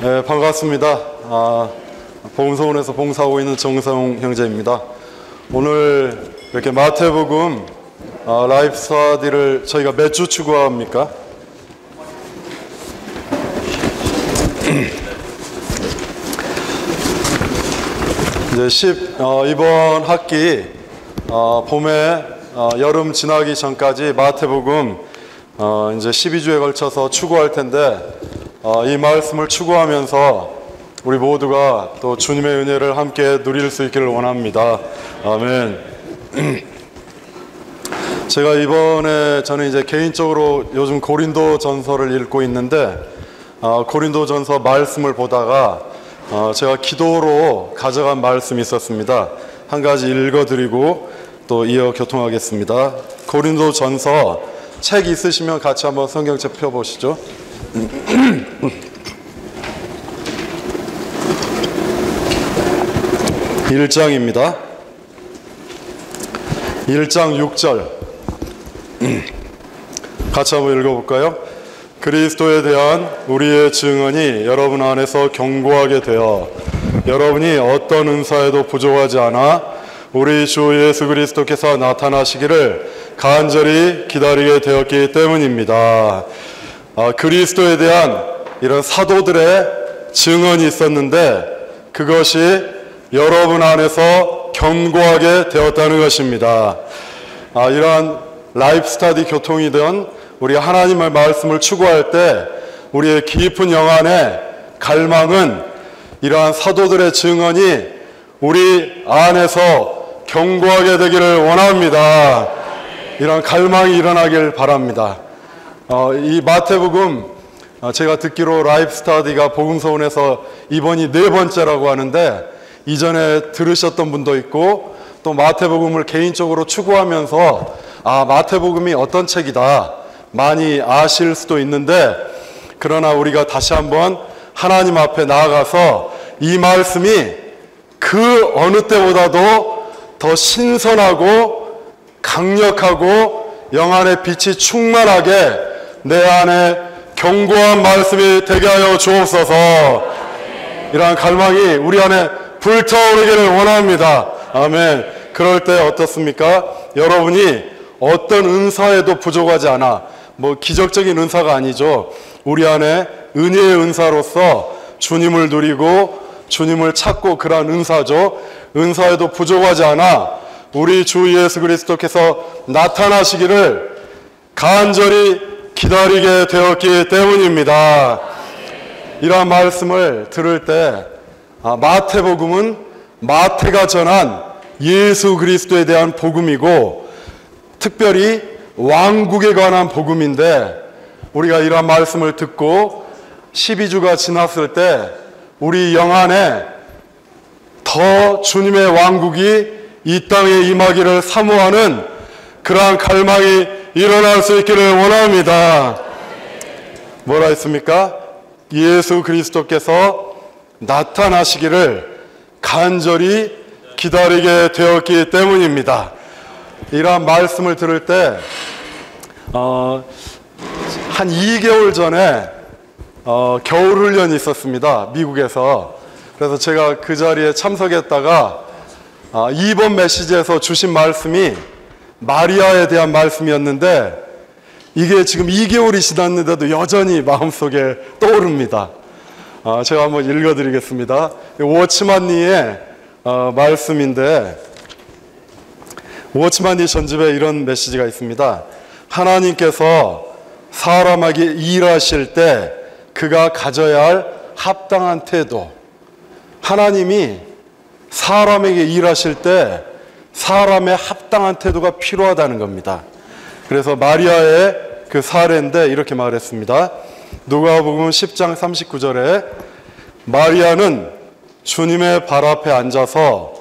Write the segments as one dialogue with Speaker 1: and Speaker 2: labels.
Speaker 1: 네, 반갑습니다. 복음서원에서 봉사하고 있는 정성 형제입니다. 오늘 이렇게 마태복음 라이프 스터디를 저희가 몇 주 추구합니까? 이제 이번 학기 봄에 여름 지나기 전까지 마태복음 이제 12주에 걸쳐서 추구할 텐데 이 말씀을 추구하면서 우리 모두가 또 주님의 은혜를 함께 누릴 수 있기를 원합니다. 아멘. 제가 이번에 저는 이제 개인적으로 요즘 고린도 전서를 읽고 있는데 고린도 전서 말씀을 보다가 제가 기도로 가져간 말씀이 있었습니다. 한 가지 읽어드리고 또 이어 교통하겠습니다. 고린도 전서 책 있으시면 같이 한번 성경책 펴보시죠. 1장입니다. 1장 6절 같이 한번 읽어볼까요? 그리스도에 대한 우리의 증언이 여러분 안에서 견고하게 되어 여러분이 어떤 은사에도 부족하지 않아 우리 주 예수 그리스도께서 나타나시기를 간절히 기다리게 되었기 때문입니다. 그리스도에 대한 이런 사도들의 증언이 있었는데 그것이 여러분 안에서 견고하게 되었다는 것입니다. 이러한 라이프 스터디 교통이든 우리 하나님의 말씀을 추구할 때 우리의 깊은 영안의 갈망은 이러한 사도들의 증언이 우리 안에서 견고하게 되기를 원합니다. 이러한 갈망이 일어나길 바랍니다. 이 마태복음 제가 듣기로 라이프 스터디가 복음서원에서 이번이 4번째라고 하는데 이전에 들으셨던 분도 있고 또 마태복음을 개인적으로 추구하면서 마태복음이 어떤 책이다 많이 아실 수도 있는데 그러나 우리가 다시 한번 하나님 앞에 나아가서 이 말씀이 그 어느 때보다도 더 신선하고 강력하고 영안의 빛이 충만하게 내 안에 견고한 말씀이 되게 하여 주옵소서. 이러한 갈망이 우리 안에 불타오르기를 원합니다. 아멘. 그럴 때 어떻습니까? 여러분이 어떤 은사에도 부족하지 않아 기적적인 은사가 아니죠. 우리 안에 은혜의 은사로서 주님을 누리고 주님을 찾고 그러한 은사죠. 은사에도 부족하지 않아 우리 주 예수 그리스도께서 나타나시기를 간절히 기다리게 되었기 때문입니다. 이러한 말씀을 들을 때 마태복음은 마태가 전한 예수 그리스도에 대한 복음이고 특별히 왕국에 관한 복음인데 우리가 이러한 말씀을 듣고 12주가 지났을 때 우리 영안에 더 주님의 왕국이 이 땅에 임하기를 사모하는 그러한 갈망이 일어날 수 있기를 원합니다. 뭐라 했습니까? 예수 그리스도께서 나타나시기를 간절히 기다리게 되었기 때문입니다. 이러한 말씀을 들을 때 한 2개월 전에 겨울훈련이 있었습니다. 미국에서. 그래서 제가 그 자리에 참석했다가 이번 메시지에서 주신 말씀이 마리아에 대한 말씀이었는데 이게 지금 2개월이 지났는데도 여전히 마음속에 떠오릅니다. 제가 한번 읽어드리겠습니다. 워치만니의 말씀인데 워치만니 전집에 이런 메시지가 있습니다. 하나님께서 사람에게 일하실 때 그가 가져야 할 합당한 태도. 하나님이 사람에게 일하실 때 사람의 합당한 태도가 필요하다는 겁니다. 그래서 마리아의 그 사례인데 이렇게 말했습니다. 누가복음 10장 39절에 마리아는 주님의 발 앞에 앉아서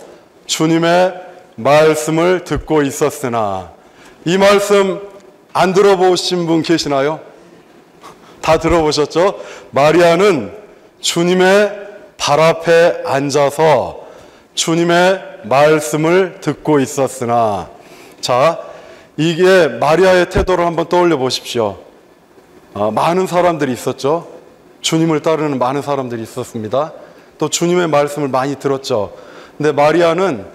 Speaker 1: 주님의 말씀을 듣고 있었으나 이 말씀 안 들어보신 분 계시나요? 다 들어보셨죠? 마리아는 주님의 발 앞에 앉아서 주님의 말씀을 듣고 있었으나 자, 이게 마리아의 태도를 한번 떠올려 보십시오. 많은 사람들이 있었죠. 주님을 따르는 많은 사람들이 있었습니다. 또 주님의 말씀을 많이 들었죠. 근데 마리아는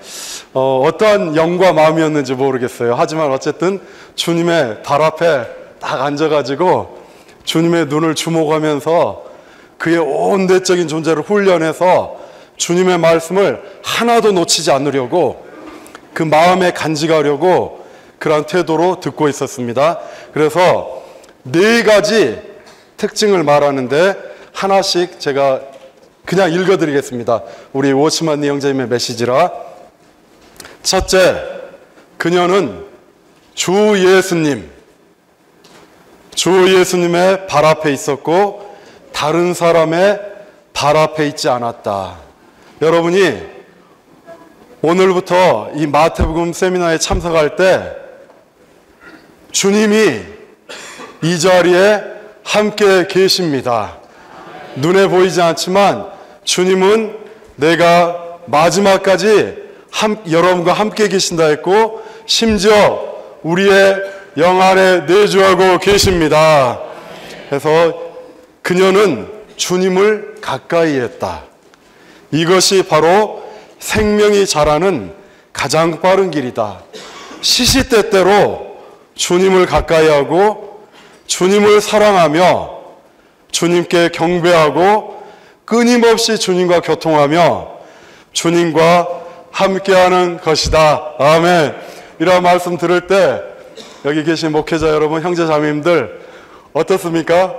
Speaker 1: 어떠한 영과 마음이었는지 모르겠어요. 하지만 어쨌든 주님의 발 앞에 딱 앉아가지고 주님의 눈을 주목하면서 그의 온 내적인 존재를 훈련해서 주님의 말씀을 하나도 놓치지 않으려고 그 마음에 간직하려고 그런 태도로 듣고 있었습니다. 그래서 4가지 특징을 말하는데 하나씩 제가 그냥 읽어드리겠습니다. 우리 워치만니 형제님의 메시지라. 첫째, 그녀는 주 예수님의 발 앞에 있었고 다른 사람의 발 앞에 있지 않았다. 여러분이 오늘부터 이 마태복음 세미나에 참석할 때 주님이 이 자리에 함께 계십니다. 눈에 보이지 않지만 주님은 내가 마지막까지 여러분과 함께 계신다 했고 심지어 우리의 영 안에 내주하고 계십니다. 그래서 그녀는 주님을 가까이 했다. 이것이 바로 생명이 자라는 가장 빠른 길이다. 시시때때로 주님을 가까이 하고 주님을 사랑하며 주님께 경배하고 끊임없이 주님과 교통하며 주님과 함께하는 것이다. 아멘. 이런 말씀 들을 때 여기 계신 목회자 여러분, 형제 자매님들 어떻습니까?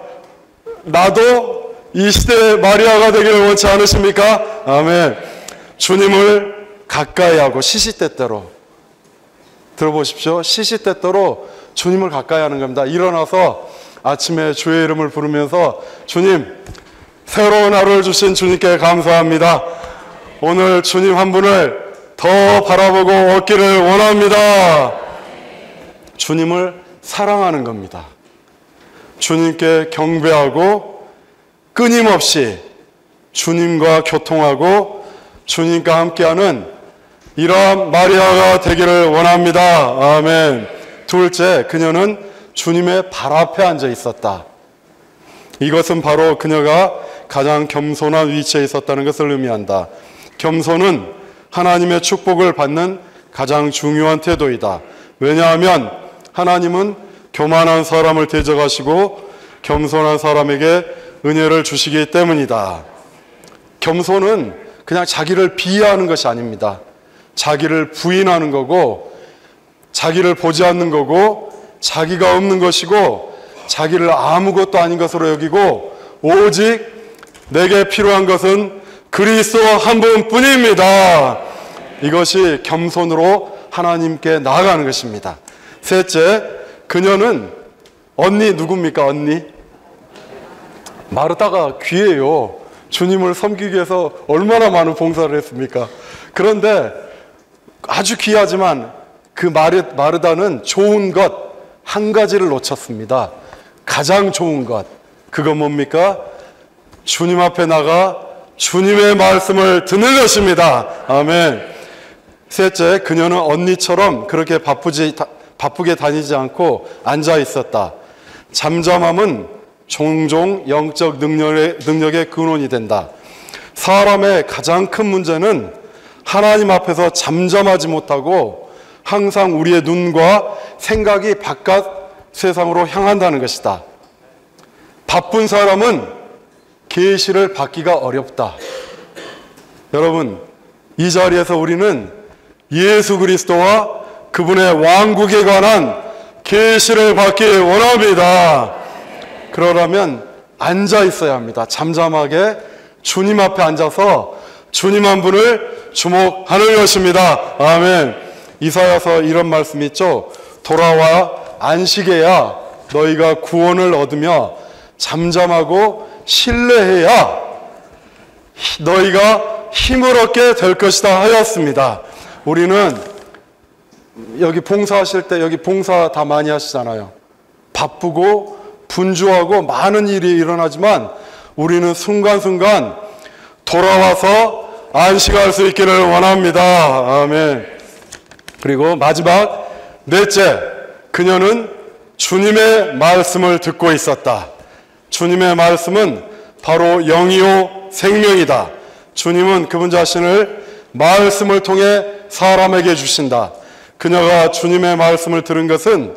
Speaker 1: 나도 이 시대의 마리아가 되기를 원치 않으십니까? 아멘. 주님을 가까이 하고 시시때때로 들어보십시오. 시시때때로 주님을 가까이 하는 겁니다. 일어나서 아침에 주의 이름을 부르면서 주님, 새로운 하루를 주신 주님께 감사합니다. 오늘 주님 한 분을 더 바라보고 얻기를 원합니다. 주님을 사랑하는 겁니다. 주님께 경배하고 끊임없이 주님과 교통하고 주님과 함께하는 이러한 마리아가 되기를 원합니다. 아멘. 둘째, 그녀는 주님의 발 앞에 앉아 있었다. 이것은 바로 그녀가 가장 겸손한 위치에 있었다는 것을 의미한다. 겸손은 하나님의 축복을 받는 가장 중요한 태도이다. 왜냐하면 하나님은 교만한 사람을 대적하시고 겸손한 사람에게 은혜를 주시기 때문이다. 겸손은 그냥 자기를 비하하는 것이 아닙니다. 자기를 부인하는 거고 자기를 보지 않는 거고 자기가 없는 것이고 자기를 아무것도 아닌 것으로 여기고 오직 내게 필요한 것은 그리스도 한 분뿐입니다. 이것이 겸손으로 하나님께 나아가는 것입니다. 셋째, 그녀는 언니 누굽니까? 언니? 마르다가 귀해요. 주님을 섬기기 위해서 얼마나 많은 봉사를 했습니까? 그런데 아주 귀하지만 그 마르다는 좋은 것 한 가지를 놓쳤습니다. 가장 좋은 것. 그건 뭡니까? 주님 앞에 나가 주님의 말씀을 듣는 것입니다. 아멘. 셋째, 그녀는 언니처럼 그렇게 바쁘게 다니지 않고 앉아 있었다. 잠잠함은 종종 영적 능력의 근원이 된다. 사람의 가장 큰 문제는 하나님 앞에서 잠잠하지 못하고 항상 우리의 눈과 생각이 바깥 세상으로 향한다는 것이다. 바쁜 사람은 계시를 받기가 어렵다. 여러분, 이 자리에서 우리는 예수 그리스도와 그분의 왕국에 관한 계시를 받기 원합니다. 그러려면 앉아 있어야 합니다. 잠잠하게 주님 앞에 앉아서 주님 한 분을 주목하는 것입니다. 아멘. 이사야서 이런 말씀이 있죠. 돌아와 안식해야 너희가 구원을 얻으며 잠잠하고 신뢰해야 너희가 힘을 얻게 될 것이다 하였습니다. 우리는 여기 봉사하실 때 여기 봉사 다 많이 하시잖아요. 바쁘고 분주하고 많은 일이 일어나지만 우리는 순간순간 돌아와서 안식할 수 있기를 원합니다. 아멘. 그리고 마지막 넷째, 그녀는 주님의 말씀을 듣고 있었다. 주님의 말씀은 바로 영이요 생명이다. 주님은 그분 자신을 말씀을 통해 사람에게 주신다. 그녀가 주님의 말씀을 들은 것은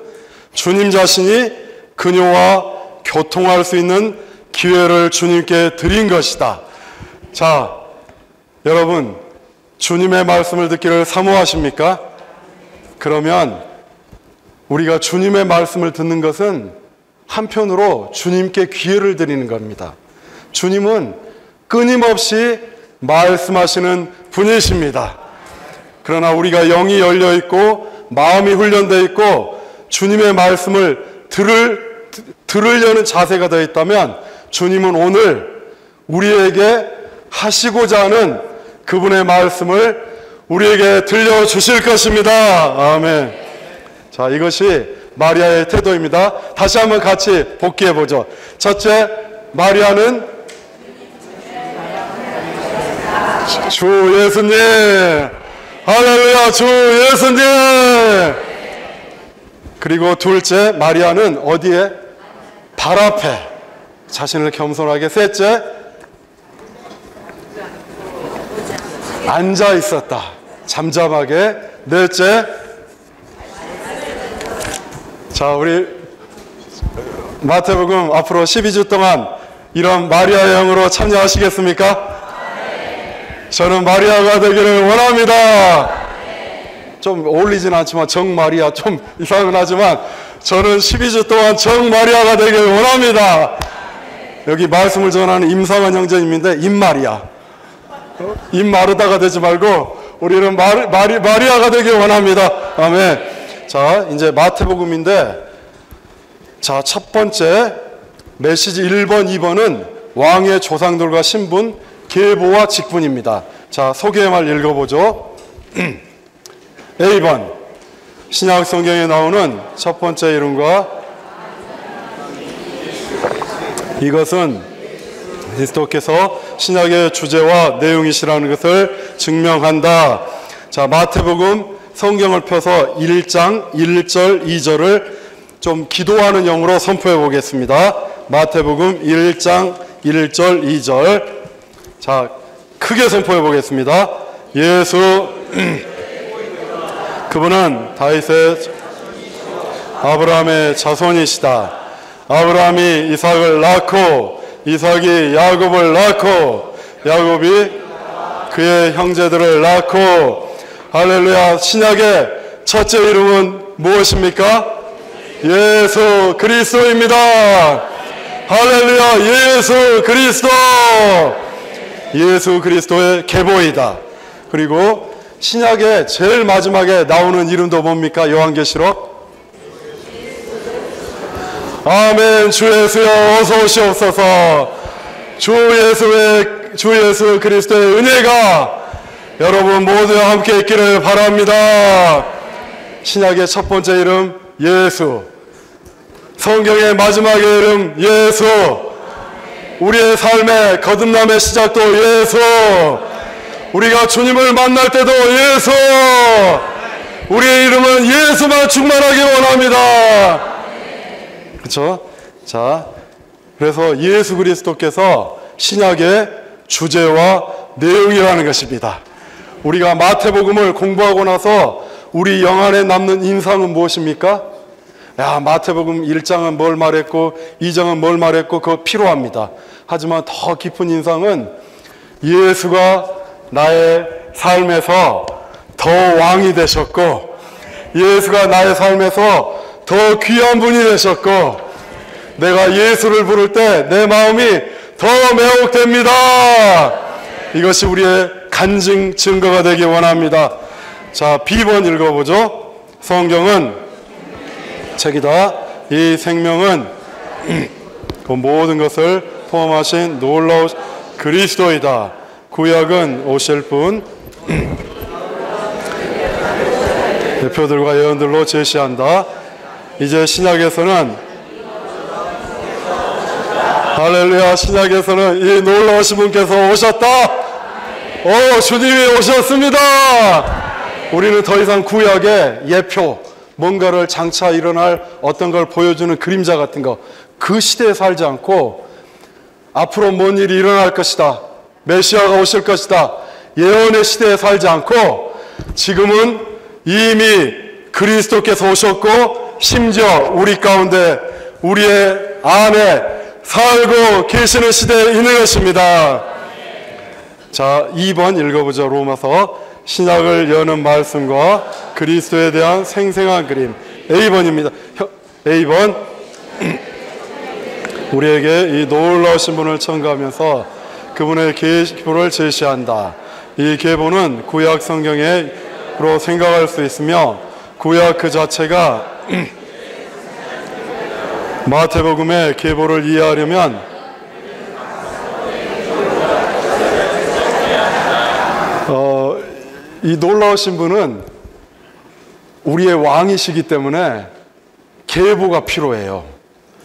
Speaker 1: 주님 자신이 그녀와 교통할 수 있는 기회를 주님께 드린 것이다. 자, 여러분, 주님의 말씀을 듣기를 사모하십니까? 그러면 우리가 주님의 말씀을 듣는 것은 한편으로 주님께 기회를 드리는 겁니다. 주님은 끊임없이 말씀하시는 분이십니다. 그러나 우리가 영이 열려 있고 마음이 훈련되어 있고 주님의 말씀을 들으려는 자세가 되어 있다면 주님은 오늘 우리에게 하시고자 하는 그분의 말씀을 우리에게 들려주실 것입니다. 아멘. 자, 이것이 마리아의 태도입니다. 다시 한번 같이 복기해 보죠. 첫째, 마리아는 주 예수님, 할렐루야, 주 예수님. 그리고 둘째, 마리아는 어디에? 발 앞에 자신을 겸손하게. 셋째, 앉아 있었다, 잠잠하게. 넷째, 자, 우리 마태복음 앞으로 12주 동안 이런 마리아의 영으로 참여하시겠습니까? 저는 마리아가 되기를 원합니다. 좀 어울리진 않지만 정 마리아 좀 이상은 하지만 저는 12주 동안 정 마리아가 되기를 원합니다. 여기 말씀을 전하는 임상환 형제님인데 임마리아, 임마르다가 되지 말고 우리는 마리아가 되길 원합니다. 아멘. 자, 이제 마태복음인데, 자, 첫 번째 메시지 1번, 2번은 왕의 조상들과 신분, 계보와 직분입니다. 자, 소개의 말 읽어보죠. A번, 신약 성경에 나오는 첫 번째 이름과 이것은 그리스도께서 신약의 주제와 내용이시라는 것을 증명한다. 자, 마태복음 성경을 펴서 1장 1절 2절을 좀 기도하는 영으로 선포해 보겠습니다. 마태복음 1장 1절 2절. 자, 크게 선포해 보겠습니다. 예수 그분은 다윗의 아브라함의 자손이시다. 아브라함이 이삭을 낳고 이삭이 야곱을 낳고 야곱이 그의 형제들을 낳고, 할렐루야, 신약의 첫째 이름은 무엇입니까? 예수 그리스도입니다. 할렐루야, 예수 그리스도. 예수 그리스도의 계보이다. 그리고 신약의 제일 마지막에 나오는 이름도 뭡니까? 요한계시록. 아멘. 주 예수여 어서 오시옵소서. 주 예수 그리스도의 은혜가 여러분 모두와 함께 있기를 바랍니다. 신약의 첫 번째 이름 예수, 성경의 마지막의 이름 예수, 우리의 삶의 거듭남의 시작도 예수, 우리가 주님을 만날 때도 예수, 우리의 이름은 예수만 충만하기 원합니다. 그렇죠? 자, 그래서 예수 그리스도께서 신약의 주제와 내용이라는 것입니다. 우리가 마태복음을 공부하고 나서 우리 영안에 남는 인상은 무엇입니까? 야, 마태복음 1장은 뭘 말했고 2장은 뭘 말했고 그거 필요합니다. 하지만 더 깊은 인상은 예수가 나의 삶에서 더 왕이 되셨고, 예수가 나의 삶에서 더 귀한 분이 되셨고, 내가 예수를 부를 때 내 마음이 더 매혹됩니다. 이것이 우리의 간증 증거가 되기 원합니다. 자, B번 읽어보죠. 성경은 책이다. 이 생명은 그 모든 것을 포함하신 놀라운 그리스도이다. 구약은 오실 분, 대표들과 예언들로 제시한다. 이제 신약에서는 할렐루야, 신약에서는 이 놀라우신 분께서 오셨다. 주님이 오셨습니다. 우리는 더 이상 구약의 예표, 뭔가를 장차 일어날 어떤 걸 보여주는 그림자 같은 거, 그 시대에 살지 않고 앞으로 뭔 일이 일어날 것이다, 메시아가 오실 것이다, 예언의 시대에 살지 않고 지금은 이미 그리스도께서 오셨고 심지어 우리 가운데 우리의 안에 살고 계시는 시대에 있는 것입니다. 자, 2번 읽어보죠. 로마서. 신약을 여는 말씀과 그리스도에 대한 생생한 그림. A번입니다. A번. 우리에게 이 놀라우신 분을 첨가하면서 그분의 계보를 제시한다. 이 계보는 구약 성경으로 생각할 수 있으며 구약 그 자체가 마태복음의 계보를 이해하려면 이 놀라우신 분은 우리의 왕이시기 때문에 계보가 필요해요.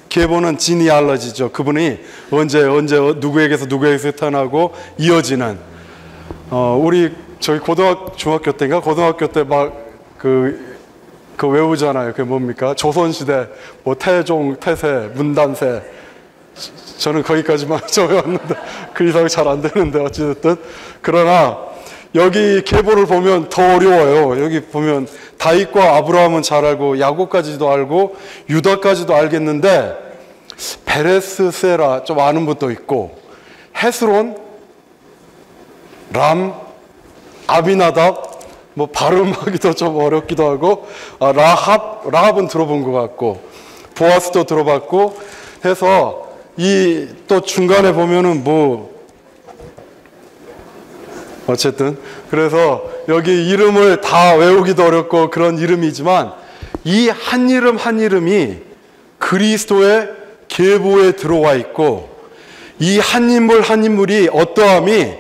Speaker 1: 계보는 지니알러지죠. 그분이 언제 누구에게서 태어나고 이어지는. 저희 중학교 때인가 고등학교 때 막 그 외우잖아요. 그게 뭡니까? 조선시대 뭐 태종, 태세, 문단세. 저는 거기까지만 적어왔는데 그 이상 잘 안 되는데 어찌됐든. 그러나 여기 계보를 보면 더 어려워요. 여기 보면 다윗과 아브라함은 잘 알고 야곱까지도 알고 유다까지도 알겠는데 베레스, 세라 좀 아는 분도 있고 헤스론, 람, 아비나답 뭐 발음하기도 좀 어렵기도 하고 라합은 들어본 것 같고 보아스도 들어봤고 해서 이 또 중간에 보면은 뭐 어쨌든 그래서 여기 이름을 다 외우기도 어렵고 그런 이름이지만 이 한 이름 한 이름이 그리스도의 계보에 들어와 있고 이 한 인물 한 인물이 어떠함이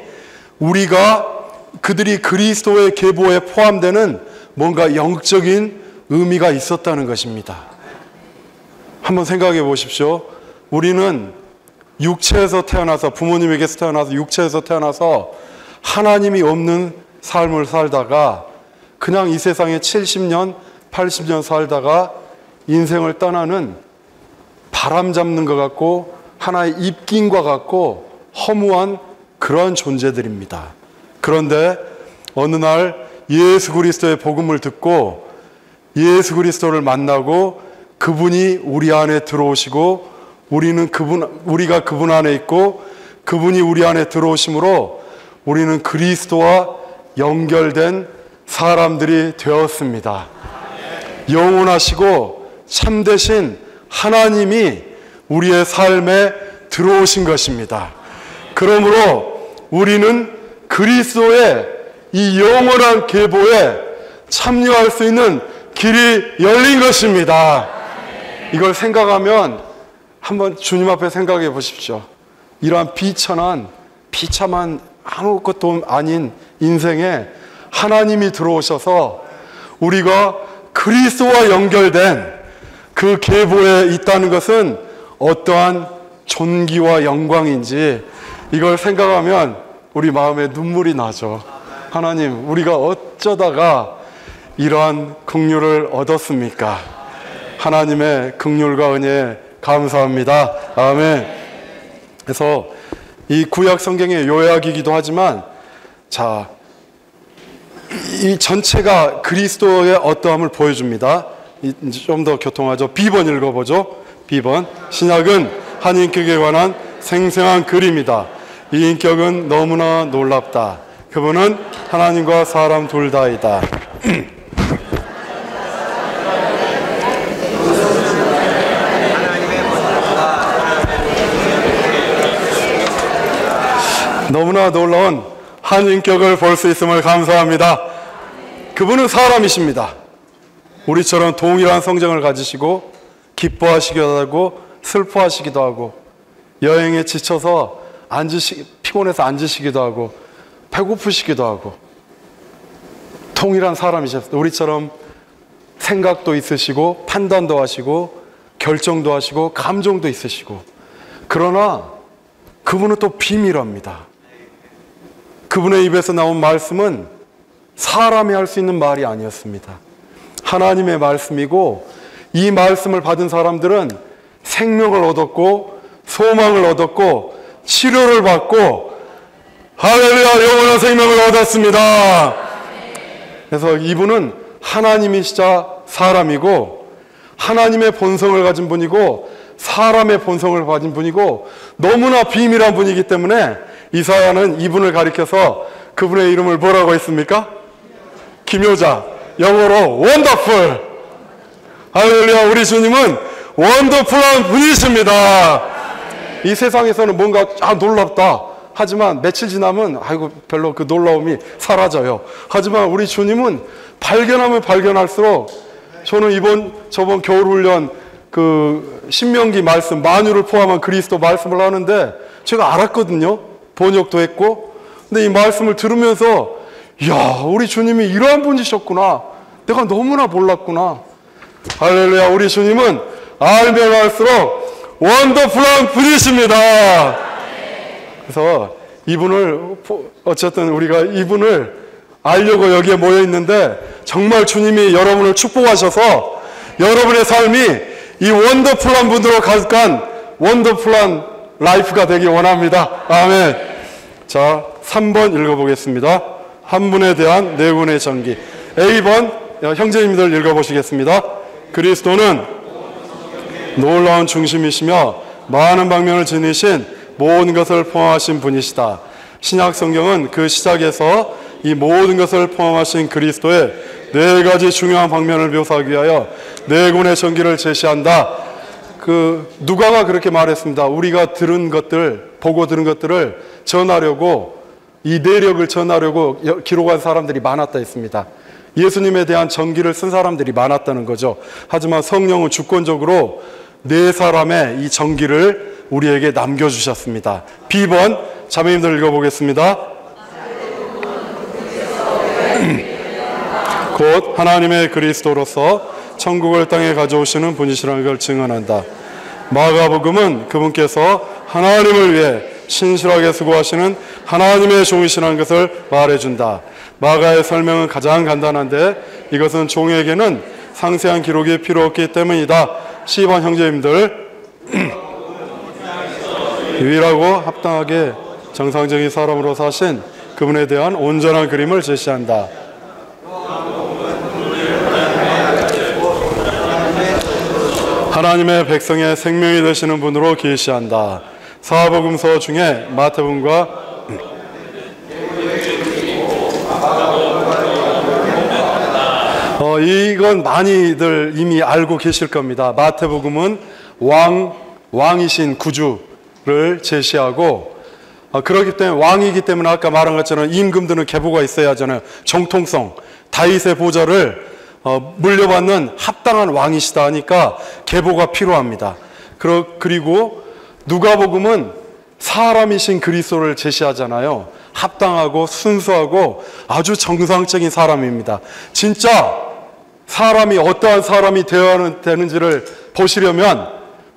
Speaker 1: 그들이 그리스도의 계보에 포함되는 뭔가 영적인 의미가 있었다는 것입니다. 한번 생각해 보십시오. 우리는 육체에서 태어나서 부모님에게서 태어나서 육체에서 태어나서 하나님이 없는 삶을 살다가 그냥 이 세상에 70년, 80년 살다가 인생을 떠나는 바람 잡는 것 같고 하나의 입김과 같고 허무한 그런 존재들입니다. 그런데 어느 날 예수 그리스도의 복음을 듣고 예수 그리스도를 만나고 그분이 우리 안에 들어오시고 우리가 그분 안에 있고 그분이 우리 안에 들어오심으로 우리는 그리스도와 연결된 사람들이 되었습니다. 영원하시고 참되신 하나님이 우리의 삶에 들어오신 것입니다. 그러므로 우리는 그리스도의 이 영원한 계보에 참여할 수 있는 길이 열린 것입니다. 이걸 생각하면 한번 주님 앞에 생각해 보십시오. 이러한 비참한 아무것도 아닌 인생에 하나님이 들어오셔서 우리가 그리스도와 연결된 그 계보에 있다는 것은 어떠한 존귀와 영광인지 이걸 생각하면 우리 마음에 눈물이 나죠. 하나님, 우리가 어쩌다가 이러한 긍휼을 얻었습니까? 하나님의 긍휼과 은혜에 감사합니다. 아멘. 그래서 이 구약 성경의 요약이기도 하지만 이 전체가 그리스도의 어떠함을 보여줍니다. 좀 더 교통하죠. B번 읽어보죠. B번. 신약은 한 인격에 관한 생생한 그림이다. 이 인격은 너무나 놀랍다. 그분은 하나님과 사람 둘 다이다. 너무나 놀라운 한 인격을 볼 수 있음을 감사합니다. 그분은 사람이십니다. 우리처럼 동일한 성정을 가지시고 기뻐하시기도 하고 슬퍼하시기도 하고 여행에 지쳐서 피곤해서 앉으시기도 하고 배고프시기도 하고 통일한 사람이셨어요. 우리처럼 생각도 있으시고 판단도 하시고 결정도 하시고 감정도 있으시고 그러나 그분은 또 비밀합니다. 그분의 입에서 나온 말씀은 사람이 할 수 있는 말이 아니었습니다. 하나님의 말씀이고 이 말씀을 받은 사람들은 생명을 얻었고 소망을 얻었고 치료를 받고 할렐루야 영원한 생명을 얻었습니다. 그래서 이분은 하나님이시자 사람이고 하나님의 본성을 가진 분이고 사람의 본성을 가진 분이고 너무나 비밀한 분이기 때문에 이사야는 이분을 가리켜서 그분의 이름을 뭐라고 했습니까? 기묘자, 영어로 원더풀. 할렐루야, 우리 주님은 원더풀한 분이십니다. 이 세상에서는 뭔가 놀랍다 하지만 며칠 지나면 아이고 별로 그 놀라움이 사라져요. 하지만 우리 주님은 발견하면 발견할수록 저는 저번 겨울훈련 그 신명기 말씀 만유를 포함한 그리스도 말씀을 하는데 제가 알았거든요. 번역도 했고. 근데 이 말씀을 들으면서 이야, 우리 주님이 이러한 분이셨구나. 내가 너무나 몰랐구나. 할렐루야, 우리 주님은 알면 할수록 원더풀한 분이십니다. 그래서 이분을 어쨌든 우리가 이분을 알려고 여기에 모여 있는데 정말 주님이 여러분을 축복하셔서 여러분의 삶이 이 원더풀한 분으로 가득한 원더풀한 라이프가 되길 원합니다. 아멘. 자, 3번 읽어보겠습니다. 한 분에 대한 네 분의 전기. A번 형제님들 읽어보시겠습니다. 그리스도는 놀라운 중심이시며 많은 방면을 지니신 모든 것을 포함하신 분이시다. 신약 성경은 그 시작에서 이 모든 것을 포함하신 그리스도의 네 가지 중요한 방면을 묘사하기 위하여 네 군의 전기를 제시한다. 누가가 그렇게 말했습니다. 우리가 보고 들은 것들을 전하려고 이 내력을 전하려고 기록한 사람들이 많았다 했습니다. 예수님에 대한 전기를 쓴 사람들이 많았다는 거죠. 하지만 성령은 주권적으로 네 사람의 이 전기를 우리에게 남겨주셨습니다. B번 자매님들 읽어보겠습니다. 곧 하나님의 그리스도로서 천국을 땅에 가져오시는 분이시라는 걸 증언한다. 마가복음은 그분께서 하나님을 위해 신실하게 수고하시는 하나님의 종이시라는 것을 말해준다. 마가의 설명은 가장 간단한데 이것은 종에게는 상세한 기록이 필요 없기 때문이다. C번 형제님들 유일하고 합당하게 정상적인 사람으로 사신 그분에 대한 온전한 그림을 제시한다. 하나님의 백성의 생명이 되시는 분으로 계시한다. 사복음서 중에 마태복음과 이건 많이들 이미 알고 계실 겁니다. 마태복음은 왕이신 구주를 제시하고 그렇기 때문에 왕이기 때문에 아까 말한 것처럼 임금들은 계보가 있어야 하잖아요. 정통성, 다윗의 보좌를 물려받는 합당한 왕이시다 하니까 계보가 필요합니다. 그리고 누가복음은 사람이신 그리스도를 제시하잖아요. 합당하고 순수하고 아주 정상적인 사람입니다. 진짜 사람이 어떠한 사람이 되어야 되는지를 보시려면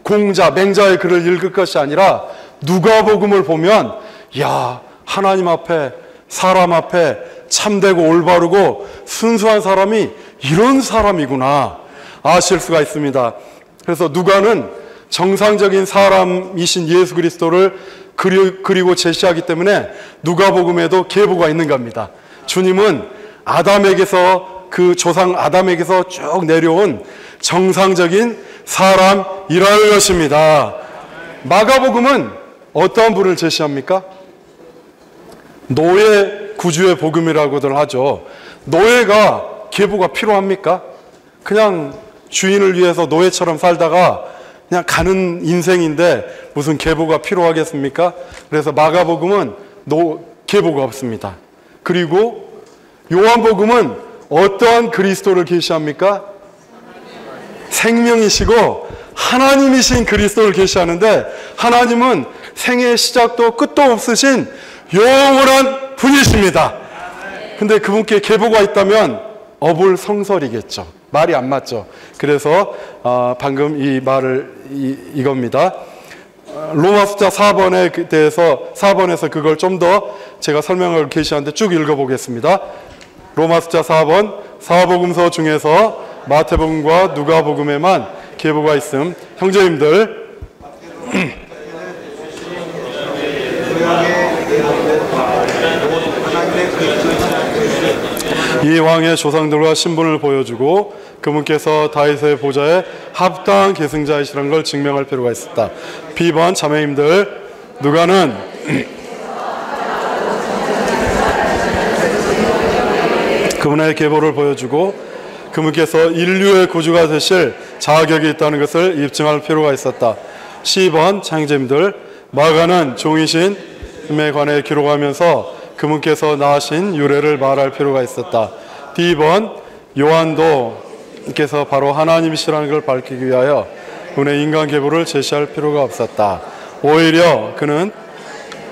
Speaker 1: 공자, 맹자의 글을 읽을 것이 아니라 누가복음을 보면 야, 하나님 앞에 사람 앞에 참되고 올바르고 순수한 사람이 이런 사람이구나 아실 수가 있습니다. 그래서 누가는 정상적인 사람이신 예수 그리스도를 그리고 제시하기 때문에 누가복음에도 계보가 있는 겁니다. 주님은 아담에게서 그 조상 아담에게서 쭉 내려온 정상적인 사람이라는 것입니다. 마가복음은 어떠한 분을 제시합니까? 노예 구주의 복음이라고들 하죠. 노예가 계보가 필요합니까? 그냥 주인을 위해서 노예처럼 살다가 그냥 가는 인생인데 무슨 계보가 필요하겠습니까? 그래서 마가복음은 계보가 없습니다. 그리고 요한복음은 어떠한 그리스도를 계시합니까? 생명이시고 하나님이신 그리스도를 계시하는데 하나님은 생애의 시작도 끝도 없으신 영원한 분이십니다. 근데 그분께 계보가 있다면 어불성설이겠죠. 말이 안 맞죠. 그래서 방금 이 말을 이겁니다. 로마 숫자 4번에 대해서 4번에서 그걸 좀 더 제가 설명을 계시하는데 쭉 읽어보겠습니다. 로마 숫자 4번 사복음서 중에서 마태복음과 누가복음에만 계보가 있음. 형제님들 이 왕의 조상들과 신분을 보여주고 그분께서 다윗의 보좌에 합당한 계승자이시라는 걸 증명할 필요가 있었다. B번 자매님들, 누가는 그분의 계보를 보여주고 그분께서 인류의 구주가 되실 자격이 있다는 것을 입증할 필요가 있었다. C번 창조자님들, 마가는 종이신 에 관해 기록하면서 그분께서 낳으신 유래를 말할 필요가 있었다. D번 요한도께서 바로 하나님이시라는 걸 밝히기 위하여 그분의 인간 계보를 제시할 필요가 없었다. 오히려 그는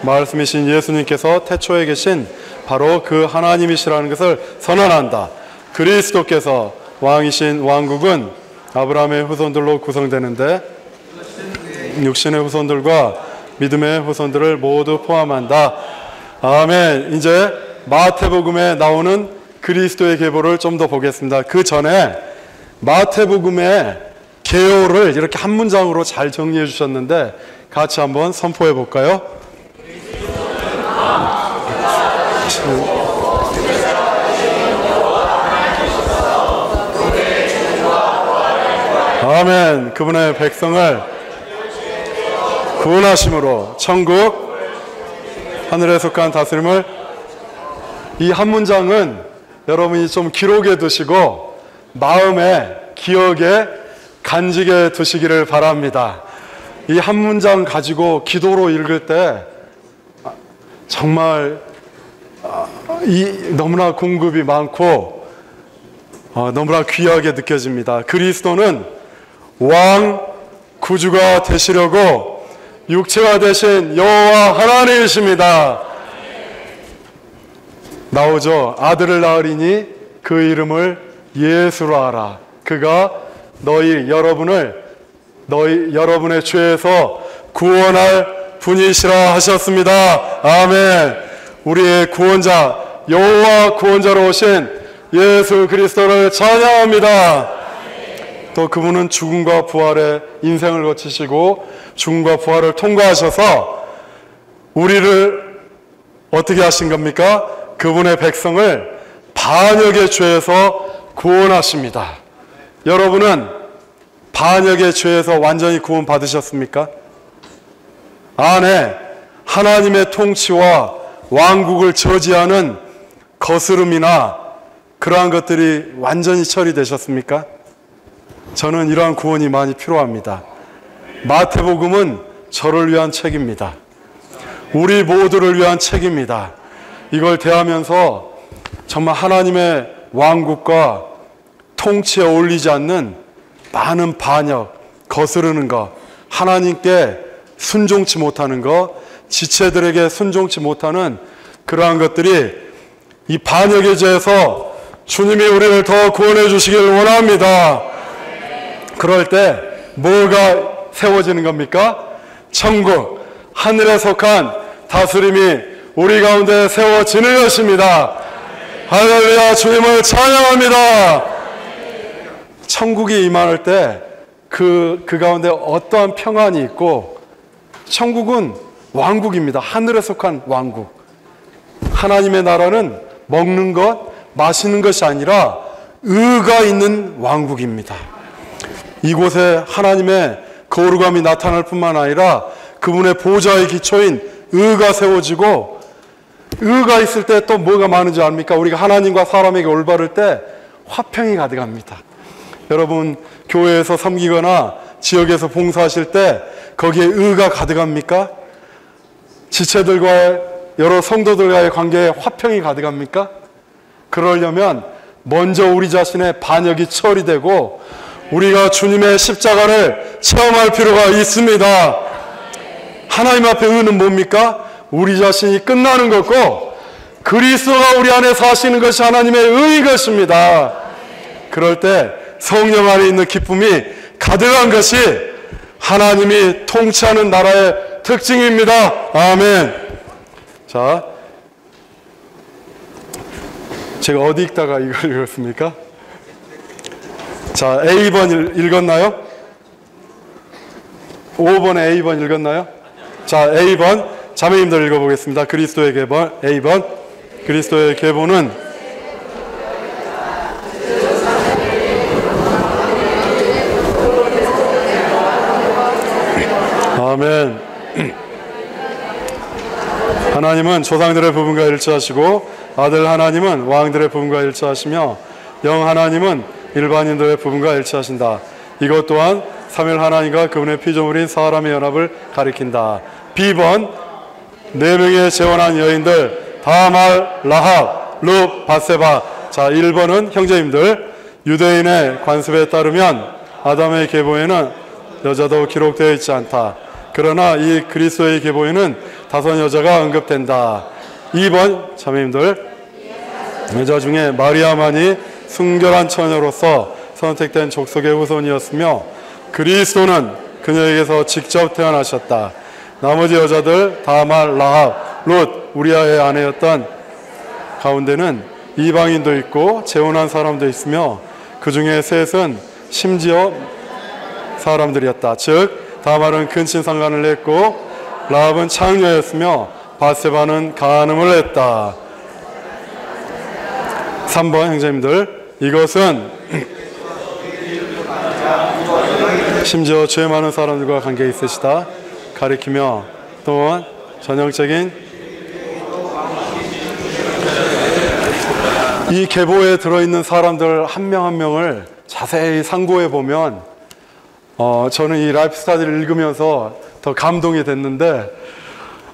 Speaker 1: 말씀이신 예수님께서 태초에 계신 바로 그 하나님이시라는 것을 선언한다. 그리스도께서 왕이신 왕국은 아브라함의 후손들로 구성되는데 육신의 후손들과 믿음의 후손들을 모두 포함한다. 아멘. 이제 마태복음에 나오는 그리스도의 계보를 좀 더 보겠습니다. 그 전에 마태복음의 개요를 이렇게 한 문장으로 잘 정리해 주셨는데 같이 한번 선포해 볼까요? 아멘. 그분의 백성을 구원하심으로 천국 하늘에 속한 다스림을, 이 한 문장은 여러분이 좀 기록해 두시고 마음에 기억에 간직해 두시기를 바랍니다. 이 한 문장 가지고 기도로 읽을 때 정말 너무나 공급이 많고 너무나 귀하게 느껴집니다. 그리스도는 왕 구주가 되시려고 육체가 되신 여호와 하나님이십니다. 나오죠. 아들을 낳으리니 그 이름을 예수로 하라. 그가 여러분의 죄에서 구원할 분이시라 하셨습니다. 아멘. 우리의 구원자, 여호와 구원자로 오신 예수 그리스도를 찬양합니다. 또 그분은 죽음과 부활의 인생을 거치시고 죽음과 부활을 통과하셔서 우리를 어떻게 하신 겁니까? 그분의 백성을 반역의 죄에서 구원하십니다. 여러분은 반역의 죄에서 완전히 구원 받으셨습니까? 안에 하나님의 통치와 왕국을 저지하는 거스름이나 그러한 것들이 완전히 처리되셨습니까? 저는 이러한 구원이 많이 필요합니다. 마태복음은 저를 위한 책입니다. 우리 모두를 위한 책입니다. 이걸 대하면서 정말 하나님의 왕국과 통치에 어울리지 않는 많은 반역, 거스르는 것, 하나님께 순종치 못하는 것, 지체들에게 순종치 못하는 그러한 것들이 이 반역의 죄에서 주님이 우리를 더 구원해 주시길 원합니다. 그럴 때 뭐가 세워지는 겁니까? 천국, 하늘에 속한 다스림이 우리 가운데 세워지는 것입니다. 할렐루야. 주님을 찬양합니다. 천국이 임할 때 그 가운데 어떠한 평안이 있고, 천국은 왕국입니다. 하늘에 속한 왕국. 하나님의 나라는 먹는 것, 마시는 것이 아니라 의가 있는 왕국입니다. 이곳에 하나님의 거룩함이 나타날 뿐만 아니라 그분의 보좌의 기초인 의가 세워지고, 의가 있을 때 또 뭐가 많은지 압니까? 우리가 하나님과 사람에게 올바를 때 화평이 가득합니다. 여러분, 교회에서 섬기거나 지역에서 봉사하실 때 거기에 의가 가득합니까? 지체들과의, 여러 성도들과의 관계에 화평이 가득합니까? 그러려면 먼저 우리 자신의 반역이 처리되고 우리가 주님의 십자가를 체험할 필요가 있습니다. 하나님 앞에 의는 뭡니까? 우리 자신이 끝나는 것고 그리스도가 우리 안에 사시는 것이 하나님의 의인 것입니다. 그럴 때 성령 안에 있는 기쁨이 가득한 것이 하나님이 통치하는 나라의 특징입니다. 아멘. 자, 제가 어디 읽다가 이걸 읽었습니까? 자, A번 읽었나요? 5번에 A번 읽었나요? 자, A번 자매님들 읽어보겠습니다. 그리스도의 계보, A번 그리스도의 계보는 하나님은 조상들의 부분과 일치하시고 아들 하나님은 왕들의 부분과 일치하시며 영 하나님은 일반인들의 부분과 일치하신다. 이것 또한 삼위 하나님과 그분의 피조물인 사람의 연합을 가리킨다. B번, 4명의 재혼한 여인들 다말, 라합, 룻, 밧세바. 자, 1번은 형제님들, 유대인의 관습에 따르면 아담의 계보에는 여자도 기록되어 있지 않다. 그러나 이 그리스도의 계보에는 5 여자가 언급된다. 2번 자매님들, 여자 중에 마리아만이 순결한 처녀로서 선택된 족속의 후손이었으며 그리스도는 그녀에게서 직접 태어나셨다. 나머지 여자들 다말, 라합, 룻, 우리아의 아내였던 가운데는 이방인도 있고 재혼한 사람도 있으며 그 중에 셋은 심지어 사람들이었다. 즉 다말은 근친 상간을 했고 라합은 창녀였으며 밧세바는 간음을 했다. 3번 형제님들, 이것은 심지어 죄 많은 사람들과 관계 있으시다 가리키며 또한 전형적인 이 계보에 들어있는 사람들 한 명 한 명을 자세히 상고해 보면 저는 이 라이프 스타디를 읽으면서 더 감동이 됐는데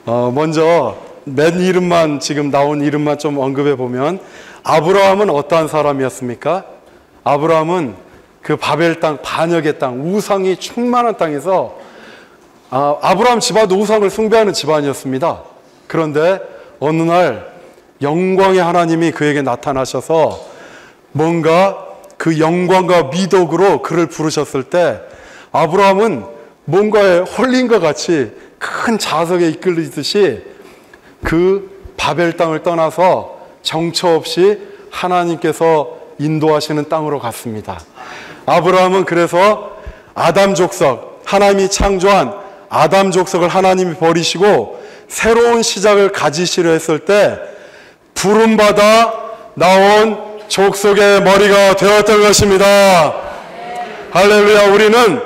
Speaker 1: 먼저 맨 이름만 지금 나온 이름만 좀 언급해 보면 아브라함은 어떠한 사람이었습니까? 아브라함은 그 바벨 땅, 반역의 땅, 우상이 충만한 땅에서 아브라함 집안도 우상을 숭배하는 집안이었습니다. 그런데 어느 날 영광의 하나님이 그에게 나타나셔서 뭔가 그 영광과 미덕으로 그를 부르셨을 때 아브라함은 뭔가에 홀린 것 같이 큰 자석에 이끌리듯이 그 바벨 땅을 떠나서 정처 없이 하나님께서 인도하시는 땅으로 갔습니다. 아브라함은 그래서 아담 족속, 하나님이 창조한 아담 족속을 하나님이 버리시고 새로운 시작을 가지시려 했을 때 부름받아 나온 족속의 머리가 되었던 것입니다. 할렐루야. 우리는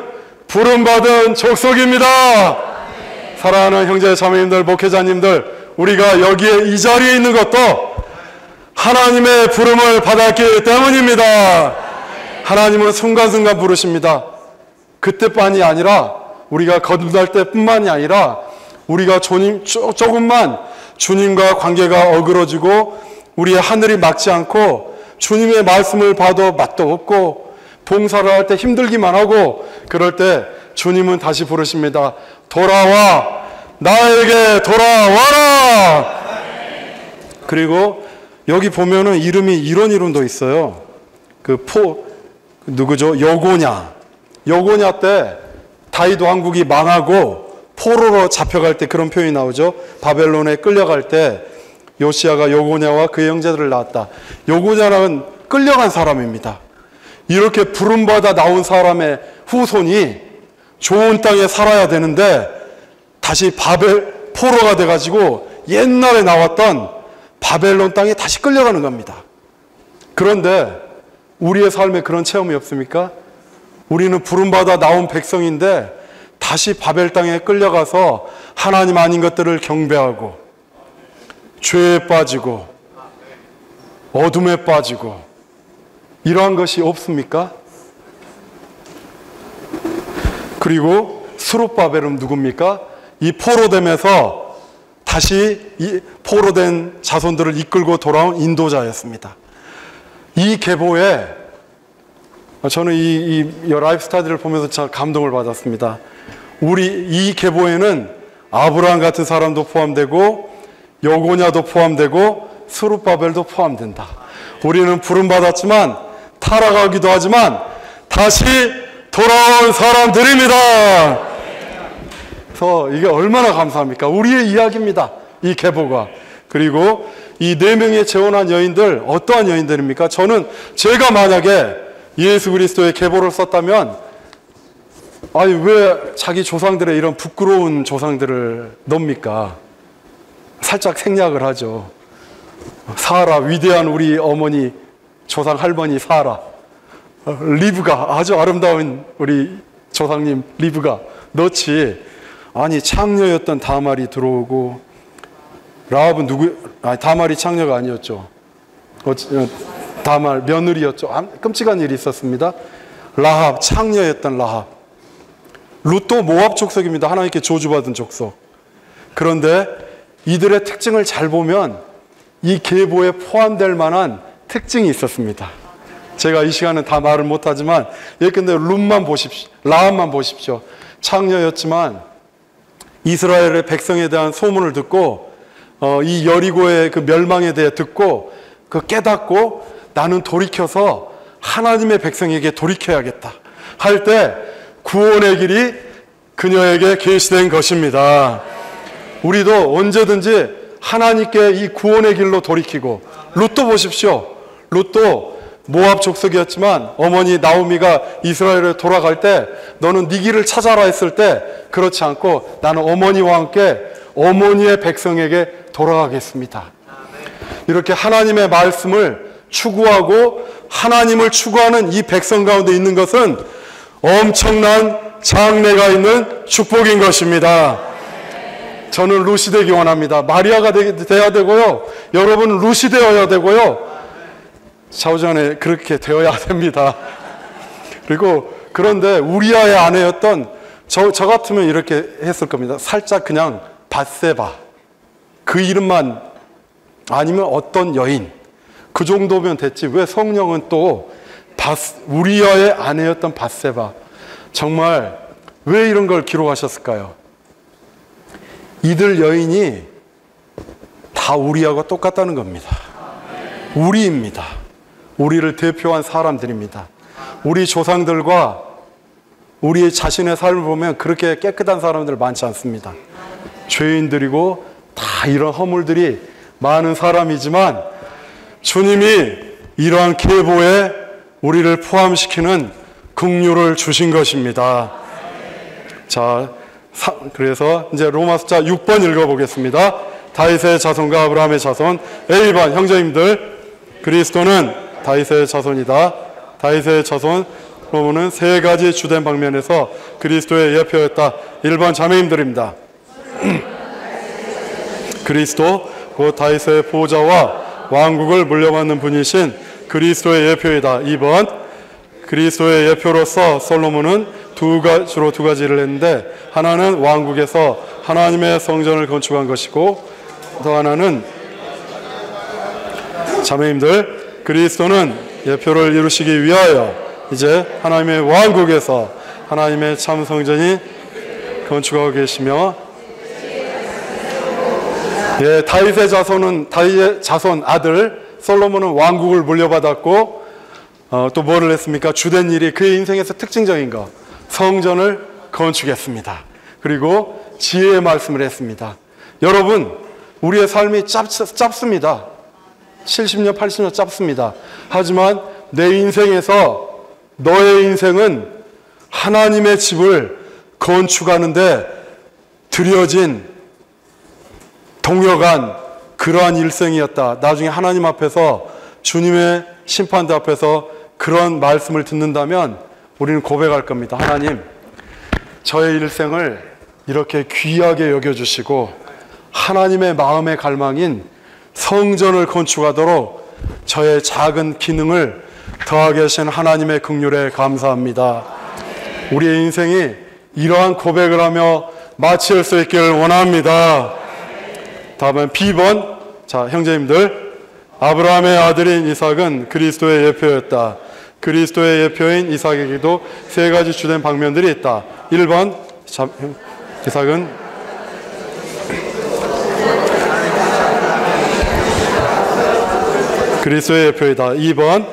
Speaker 1: 부름받은 족속입니다. 사랑하는 형제 자매님들, 목회자님들, 우리가 여기에 이 자리에 있는 것도 하나님의 부름을 받았기 때문입니다. 하나님은 순간순간 부르십니다. 그때뿐만이 아니라 우리가 거듭날 때뿐만이 아니라 우리가 조금만 주님과 관계가 어그러지고 우리의 하늘이 막지 않고 주님의 말씀을 봐도 맛도 없고 봉사를 할 때 힘들기만 하고 그럴 때 주님은 다시 부르십니다. 돌아와, 나에게 돌아와라. 그리고 여기 보면은 이름이 이런 이름도 있어요. 누구죠? 여고냐 때 다윗 왕국이 망하고 포로로 잡혀갈 때 그런 표현이 나오죠. 바벨론에 끌려갈 때 요시야가 여고냐와 그의 형제들을 낳았다. 여고냐는 끌려간 사람입니다. 이렇게 부름받아 나온 사람의 후손이 좋은 땅에 살아야 되는데 다시 포로가 돼가지고 옛날에 나왔던 바벨론 땅에 다시 끌려가는 겁니다. 그런데 우리의 삶에 그런 체험이 없습니까? 우리는 부름받아 나온 백성인데 다시 바벨 땅에 끌려가서 하나님 아닌 것들을 경배하고 죄에 빠지고 어둠에 빠지고 이러한 것이 없습니까? 그리고 스룹바벨은 누굽니까? 이 포로됨에서 다시 이 포로된 자손들을 이끌고 돌아온 인도자였습니다. 이 계보에 저는 이 라이프 스타디를 보면서 참 감동을 받았습니다. 이 계보에는 아브라함 같은 사람도 포함되고 여고냐도 포함되고 스룹바벨도 포함된다. 우리는 부름받았지만 타락하기도 하지만 다시 돌아온 사람들입니다. 그래서 이게 얼마나 감사합니까? 우리의 이야기입니다. 이 계보가. 그리고 이 4명의 재혼한 여인들, 어떠한 여인들입니까? 제가 만약에 예수 그리스도의 계보를 썼다면 왜 자기 조상들의 이런 부끄러운 조상들을 넣습니까? 살짝 생략을 하죠. 사라, 위대한 우리 어머니 조상 할머니 사라, 리브가, 아주 아름다운 우리 조상님 리브가 넣지. 아니 창녀였던 다말이 들어오고 라합은 다말이 창녀가 아니었죠. 다말 며느리였죠. 끔찍한 일이 있었습니다. 라합, 창녀였던 라합. 룻도 모압 족속입니다. 하나님께 저주받은 족속. 그런데 이들의 특징을 잘 보면 이 계보에 포함될 만한 특징이 있었습니다. 제가 이 시간은 다 말을 못하지만 예컨대 룻만 보십시오. 라합만 보십시오. 창녀였지만 이스라엘의 백성에 대한 소문을 듣고 이 여리고의 그 멸망에 대해 듣고 그 깨닫고 나는 돌이켜서 하나님의 백성에게 돌이켜야겠다 할 때 구원의 길이 그녀에게 계시된 것입니다. 우리도 언제든지 하나님께 이 구원의 길로 돌이키고, 룻도 보십시오. 룻도 모압 족속이었지만 어머니 나오미가 이스라엘에 돌아갈 때 너는 네 길을 찾아라 했을 때 그렇지 않고 나는 어머니와 함께 어머니의 백성에게 돌아가겠습니다. 이렇게 하나님의 말씀을 추구하고 하나님을 추구하는 이 백성 가운데 있는 것은 엄청난 장래가 있는 축복인 것입니다. 저는 룻이 되기 원합니다. 마리아가 되어야 되고요. 여러분은 룻이 되어야 되고요. 좌우전에 그렇게 되어야 됩니다. 그리고 그런데 우리아의 아내였던 저 같으면 이렇게 했을 겁니다. 살짝 그냥 밧세바, 그 이름만 아니면 어떤 여인, 그 정도면 됐지. 왜 성령은 또 우리아의 아내였던 밧세바, 정말 왜 이런 걸 기록하셨을까요? 이들 여인이 다 우리하고 똑같다는 겁니다. 우리입니다. 우리를 대표한 사람들입니다. 우리 조상들과 우리 자신의 삶을 보면 그렇게 깨끗한 사람들 많지 않습니다. 죄인들이고 다 이런 허물들이 많은 사람이지만 주님이 이러한 계보에 우리를 포함시키는 긍휼을 주신 것입니다. 자, 그래서 이제 로마서 6번 읽어보겠습니다. 다윗의 자손과 아브라함의 자손. A번 형제님들, 그리스도는 다윗의 자손이다. 다윗의 자손 로마는 세 가지 주된 방면에서 그리스도의 예표였다. 1번 자매님들입니다. 그리스도 곧 다윗의 보호자와 왕국을 물려받는 분이신 그리스도의 예표이다. 2번 그리스도의 예표로서 솔로몬은 주로 두 가지를 했는데, 하나는 왕국에서 하나님의 성전을 건축한 것이고, 또 하나는 자매님들, 그리스도는 예표를 이루시기 위하여 이제 하나님의 왕국에서 하나님의 참 성전이 건축하고 계시며, 다윗의 자손 아들 솔로몬은 왕국을 물려받았고, 또 뭐를 했습니까? 주된 일이 그의 인생에서 특징적인 거, 성전을 건축했습니다. 그리고 지혜의 말씀을 했습니다. 여러분, 우리의 삶이 짧습니다. 70년, 80년 짧습니다. 하지만 내 인생에서 너의 인생은 하나님의 집을 건축하는데 들여진 동역한 그러한 일생이었다. 나중에 하나님 앞에서, 주님의 심판대 앞에서 그런 말씀을 듣는다면 우리는 고백할 겁니다. 하나님, 저의 일생을 이렇게 귀하게 여겨주시고 하나님의 마음의 갈망인 성전을 건축하도록 저의 작은 기능을 더하게 하신 하나님의 긍휼에 감사합니다. 우리의 인생이 이러한 고백을 하며 마칠 수 있기를 원합니다. 다음은 B번. 자, 형제님들, 아브라함의 아들인 이삭은 그리스도의 예표였다. 그리스도의 예표인 이삭에게도 세 가지 주된 방면들이 있다. 1번 이삭은 그리스도의 예표이다. 2번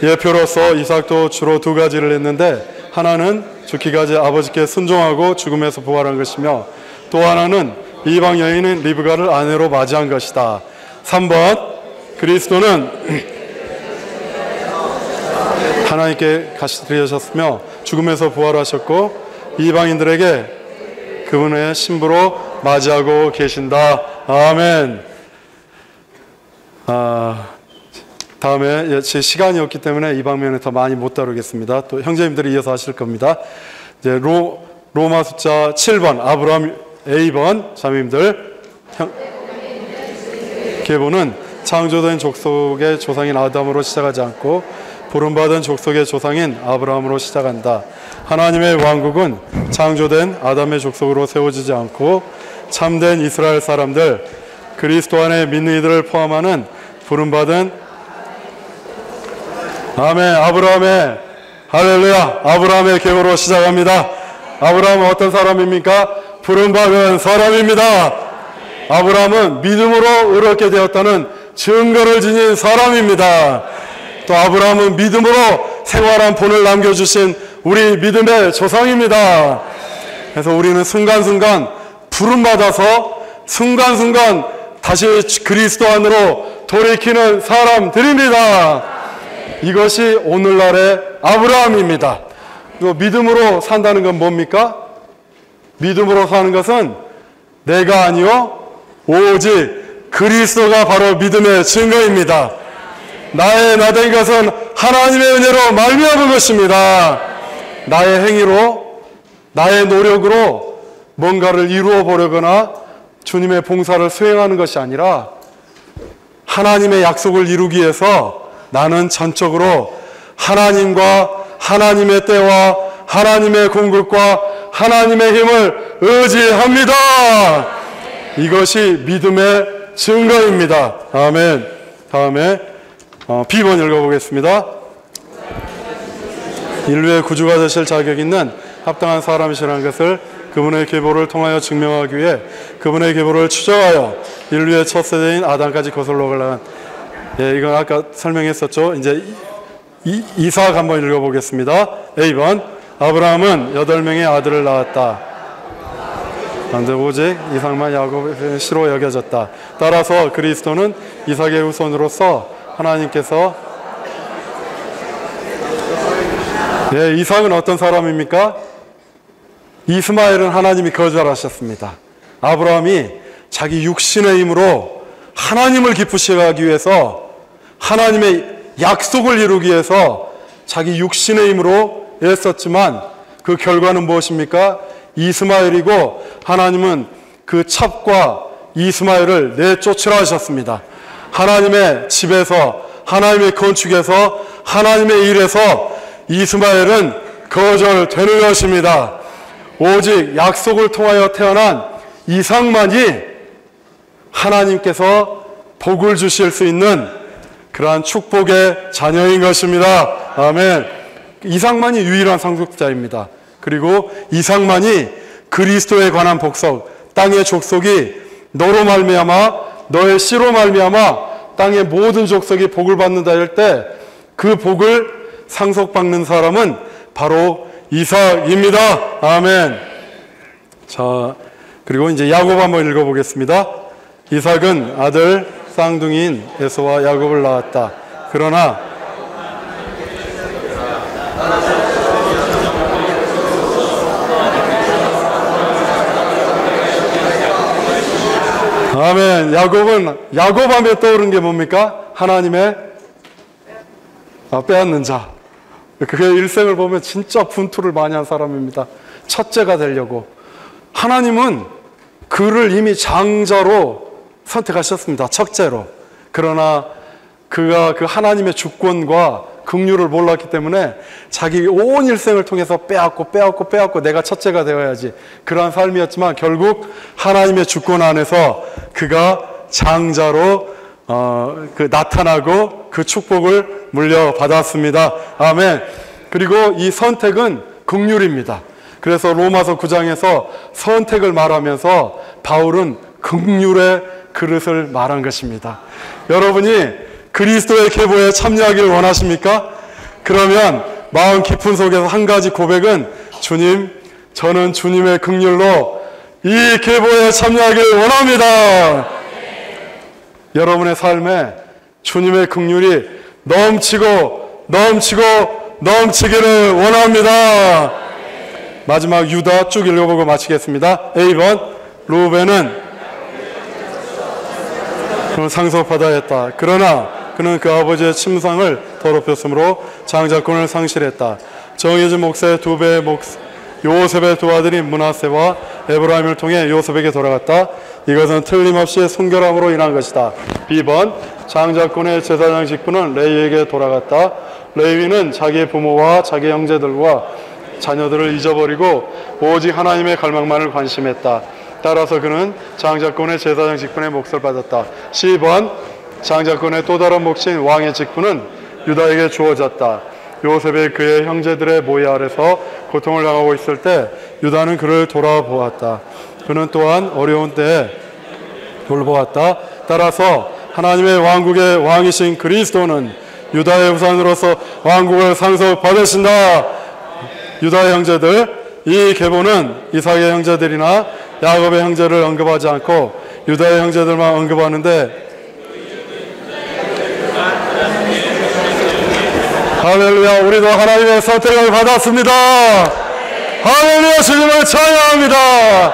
Speaker 1: 예표로서 이삭도 주로 두 가지를 했는데, 하나는 죽기까지 아버지께 순종하고 죽음에서 부활한 것이며, 또 하나는 이방 여인인 리브가를 아내로 맞이한 것이다. 3번 그리스도는 하나님께 가시드리셨으며 죽음에서 부활하셨고 이방인들에게 그분의 신부로 맞이하고 계신다. 아멘. 다음에 시간이 없기 때문에 이 방면에 더 많이 못 다루겠습니다. 또 형제님들이 이어서 하실 겁니다. 이제 로마 숫자 7번 아브라함. A번 자매님들, 계보는 창조된 족속의 조상인 아담으로 시작하지 않고 부름받은 족속의 조상인 아브라함으로 시작한다. 하나님의 왕국은 창조된 아담의 족속으로 세워지지 않고 참된 이스라엘 사람들, 그리스도 안에 믿는 이들을 포함하는 부름받은 아멘, 아브라함의 할렐루야, 아브라함의 계보로 시작합니다. 아브라함은 어떤 사람입니까? 부름받은 사람입니다. 아브라함은 믿음으로 의롭게 되었다는 증거를 지닌 사람입니다. 또 아브라함은 믿음으로 생활한 본을 남겨주신 우리 믿음의 조상입니다. 그래서 우리는 순간순간 부름받아서 순간순간 다시 그리스도 안으로 돌이키는 사람들입니다. 이것이 오늘날의 아브라함입니다. 믿음으로 산다는 건 뭡니까? 믿음으로 사는 것은 내가 아니요 오직 그리스도가 바로 믿음의 증거입니다. 나의 나된 것은 하나님의 은혜로 말미암은 것입니다. 나의 행위로, 나의 노력으로 뭔가를 이루어 보려거나 주님의 봉사를 수행하는 것이 아니라 하나님의 약속을 이루기 위해서 나는 전적으로 하나님과 하나님의 때와 하나님의 공급과 하나님의 힘을 의지합니다. 이것이 믿음의 증거입니다. 아멘. 다음에 B번 읽어보겠습니다. 인류의 구주가 되실 자격 있는 합당한 사람이시라는 것을 그분의 계보를 통하여 증명하기 위해 그분의 계보를 추적하여 인류의 첫 세대인 아담까지 거슬러 올라간, 이건 아까 설명했었죠. 이제 이삭 한번 읽어보겠습니다. A번 아브라함은 8명의 아들을 낳았다. 그런데 오직 이삭만 야곱의 씨로 여겨졌다. 따라서 그리스도는 이삭의 후손으로서 하나님께서 이삭은 어떤 사람입니까? 이스마엘은 하나님이 거절하셨습니다. 아브라함이 자기 육신의 힘으로 하나님을 기쁘시게 하기 위해서, 하나님의 약속을 이루기 위해서 자기 육신의 힘으로 애썼지만 그 결과는 무엇입니까? 이스마엘이고 하나님은 그 첩과 이스마엘을 내쫓으라 하셨습니다. 하나님의 집에서, 하나님의 건축에서, 하나님의 일에서 이스마엘은 거절되는 것입니다. 오직 약속을 통하여 태어난 이삭만이 하나님께서 복을 주실 수 있는 그러한 축복의 자녀인 것입니다. 아멘. 이삭만이 유일한 상속자입니다. 그리고 이삭만이 그리스도에 관한 복석, 땅의 족속이 너로 말미암아, 너의 씨로 말미암아 땅의 모든 족속이 복을 받는다 할 때 그 복을 상속받는 사람은 바로 이삭입니다. 아멘. 자, 그리고 이제 야곱 한번 읽어보겠습니다. 이삭은 아들 쌍둥이인 에서와 야곱을 낳았다. 그러나 아멘. 야곱 하면 떠오르는 게 뭡니까? 하나님의 빼앗는 자. 그의 일생을 보면 진짜 분투를 많이 한 사람입니다. 첫째가 되려고. 하나님은 그를 이미 장자로 선택하셨습니다. 첫째로. 그러나 그가 그 하나님의 주권과 긍휼을 몰랐기 때문에 자기 온 일생을 통해서 빼앗고 내가 첫째가 되어야지, 그러한 삶이었지만 결국 하나님의 주권 안에서 그가 장자로 나타나고 그 축복을 물려받았습니다. 아멘. 그리고 이 선택은 긍휼입니다. 그래서 로마서 9장에서 선택을 말하면서 바울은 긍휼의 그릇을 말한 것입니다. 여러분이 그리스도의 계보에 참여하기를 원하십니까? 그러면 마음 깊은 속에서 한 가지 고백은, 주님, 저는 주님의 긍휼로 이 계보에 참여하기를 원합니다. 여러분의 삶에 주님의 긍휼이 넘치기를 원합니다. 마지막 유다 쭉 읽어보고 마치겠습니다. A번 루벤은 상속받아야 했다. 그러나 그는 그 아버지의 침상을 더럽혔으므로 장자권을 상실했다. 정해진 몫의 두 배의 몫, 요셉의 두 아들인 므낫세와 에브라임을 통해 요셉에게 돌아갔다. 이것은 틀림없이 순결함으로 인한 것이다. B번, 장자권의 제사장 직분은 레위에게 돌아갔다. 레위는 자기의 부모와 자기 형제들과 자녀들을 잊어버리고 오직 하나님의 갈망만을 관심했다. 따라서 그는 장자권의 제사장 직분의 몫을 받았다. C번, 장자권의 또 다른 몫인 왕의 직분은 유다에게 주어졌다. 요셉이 그의 형제들의 모의 아래서 고통을 당하고 있을 때 유다는 그를 돌아보았다. 그는 또한 어려운 때에 돌보았다. 따라서 하나님의 왕국의 왕이신 그리스도는 유다의 후손으로서 왕국을 상속받으신다. 유다의 형제들, 이 계보는 이삭의 형제들이나 야곱의 형제를 언급하지 않고 유다의 형제들만 언급하는데, 할렐루야, 우리도 하나님의 선택을 받았습니다. 할렐루야, 주님을 찬양합니다.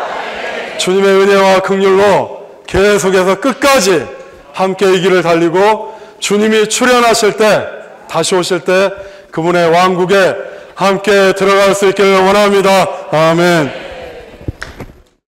Speaker 1: 주님의 은혜와 긍휼로 계속해서 끝까지 함께 이 길을 달리고 주님이 출현하실 때, 다시 오실 때 그분의 왕국에 함께 들어갈 수 있기를 원합니다. 아멘.